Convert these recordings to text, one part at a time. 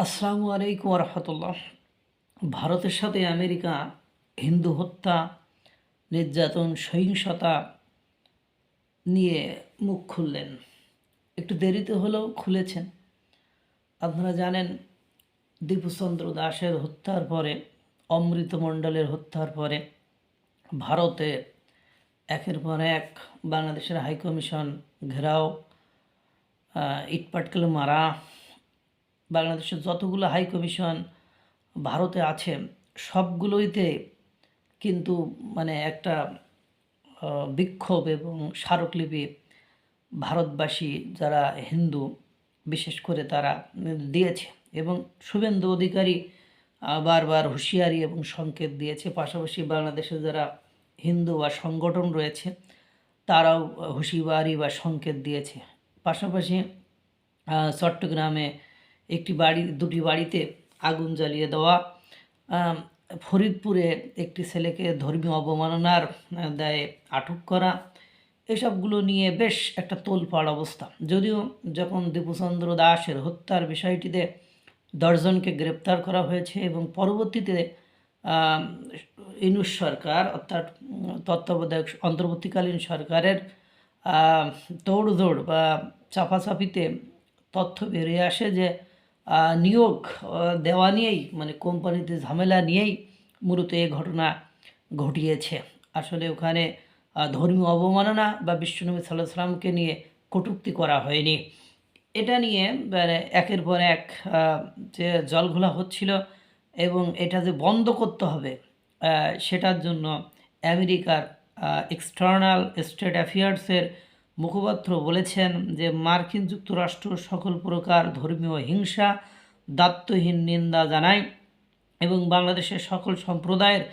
আসসালামু আলাইকুম রহমতুল্লাহ। ভারতের সাথে আমেরিকা হিন্দু হত্যা, নির্যাতন, সহিংসতা নিয়ে মুখ খুললেন। একটু দেরিতে হলেও খুলেছেন। আপনারা জানেন, দীপুচন্দ্র দাসের হত্যার পরে, অমৃত মণ্ডলের হত্যার পরে ভারতে একের পর এক বাংলাদেশের হাইকমিশন ঘেরাও, ইটপাটকেল মারা। বাংলাদেশের যতগুলো হাইকমিশন ভারতে আছে সবগুলোইতে কিন্তু একটা বিক্ষোভ এবং স্মারকলিপি ভারতবাসী যারা হিন্দু বিশেষ করে তারা দিয়েছে, এবং শুভেন্দু অধিকারী বারবার হুঁশিয়ারি এবং সংকেত দিয়েছে। পাশাপাশি বাংলাদেশে যারা হিন্দু বা সংগঠন রয়েছে তারাও হুঁশিয়ারি বা সংকেত দিয়েছে। পাশাপাশি চট্টগ্রামে দুটি বাড়িতে আগুন জ্বালিয়ে দেওয়া, ফরিদপুরে একটি ছেলেকে ধর্মীয় অবমাননার দায়ে আটক করা, এসবগুলো নিয়ে বেশ একটা তোলপাড় অবস্থা। যদিও যখন দীপুচন্দ্র দাসের হত্যার বিষয়টিতে 10 জনকে গ্রেপ্তার করা হয়েছে এবং পরবর্তীতে ইউনূস সরকার অর্থাৎ তত্ত্বাবধায়ক অন্তর্বর্তীকালীন সরকারের দৌড় বা চাপাচাপিতে তথ্য বেরিয়ে আসে যে নিয়োগ দেওয়া নিয়েই কোম্পানিতে ঝামেলা নিয়েই মূলত এই ঘটনা ঘটিয়েছে। আসলে ওখানে ধর্মীয় অবমাননা বা বিশ্বনবী সাল্লাল্লাহু আলাইহি সাল্লামকে নিয়ে কটূক্তি করা হয়নি। এটা নিয়ে একের পর এক যে জলঘোলা হচ্ছিল এবং এটা যে বন্ধ করতে হবে সেটার জন্য আমেরিকার এক্সটার্নাল স্টেট অ্যাফেয়ার্সের মুখপাত্র বলেছেন যে মার্কিন যুক্তরাষ্ট্র সকল প্রকার ধর্মীয় হিংসা দায়িত্বহীন নিন্দা জানায় এবং বাংলাদেশের সকল সম্প্রদায়ের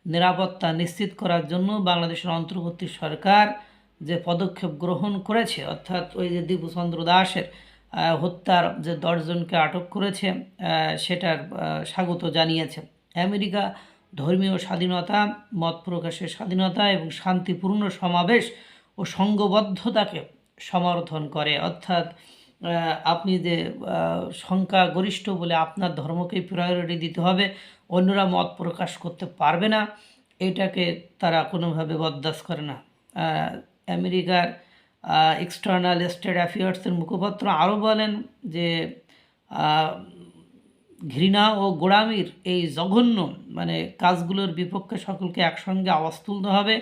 নিরাপত্তা নিশ্চিত করার জন্য বাংলাদেশের অন্তর্বর্তী সরকার যে পদক্ষেপ গ্রহণ করেছে, অর্থাৎ ওই যে দীপুচন্দ্র দাসের হত্যার যে 10 জনকে আটক করেছে সেটার স্বাগত জানিয়েছে। আমেরিকা ধর্মীয় স্বাধীনতা, মত প্রকাশের স্বাধীনতা এবং শান্তিপূর্ণ সমাবেশ ও সংঘবদ্ধতাকে সমর্থন করে। অর্থাৎ আপনি যে সংখ্যাগরিষ্ঠ বলে আপনার ধর্মকেই প্রায়োরিটি দিতে হবে, অন্যরা মত প্রকাশ করতে পারবে না, এটাকে তারা কোনোভাবে বরদাস্ত করে না। আমেরিকার এক্সটার্নাল স্টেট অ্যাফেয়ার্সের মুখপাত্র আরও বলেন যে ঘৃণা ও গোঁড়ামির এই জঘন্য কাজগুলোর বিপক্ষে সকলকে একসঙ্গে আওয়াজ তুলতে হবে।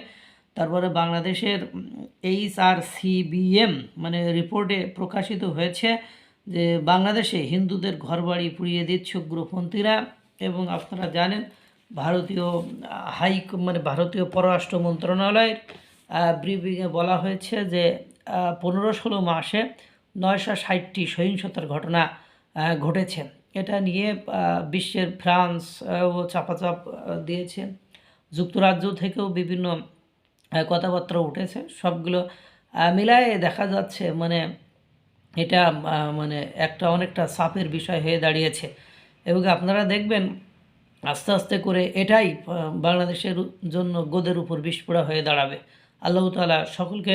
তারপরে বাংলাদেশের HRCBM রিপোর্টে প্রকাশিত হয়েছে যে বাংলাদেশে হিন্দুদের ঘরবাড়ি পুড়িয়ে দিচ্ছে উগ্রপন্থীরা। এবং আপনারা জানেন ভারতীয় পররাষ্ট্র মন্ত্রণালয়ের ব্রিফিংয়ে বলা হয়েছে যে 15-16 মাসে 960টি সহিংসতার ঘটনা ঘটেছে। এটা নিয়ে বিশ্বের ফ্রান্স ও চাপাচাপ দিয়েছে, যুক্তরাজ্য থেকেও বিভিন্ন কথাবার্তা উঠেছে। সবগুলো মিলায়ে দেখা যাচ্ছে এটা একটা অনেকটা চাপের বিষয় হয়ে দাঁড়িয়েছে। এবং আপনারা দেখবেন আস্তে আস্তে করে এটাই বাংলাদেশের জন্য গোদের উপর বিষপোড়া হয়ে দাঁড়াবে। আল্লাহ তাআলা সকলকে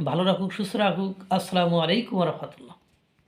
ভালো রাখুক, সুস্থ রাখুক। আসসালামু আলাইকুম রহমতুল্লাহ।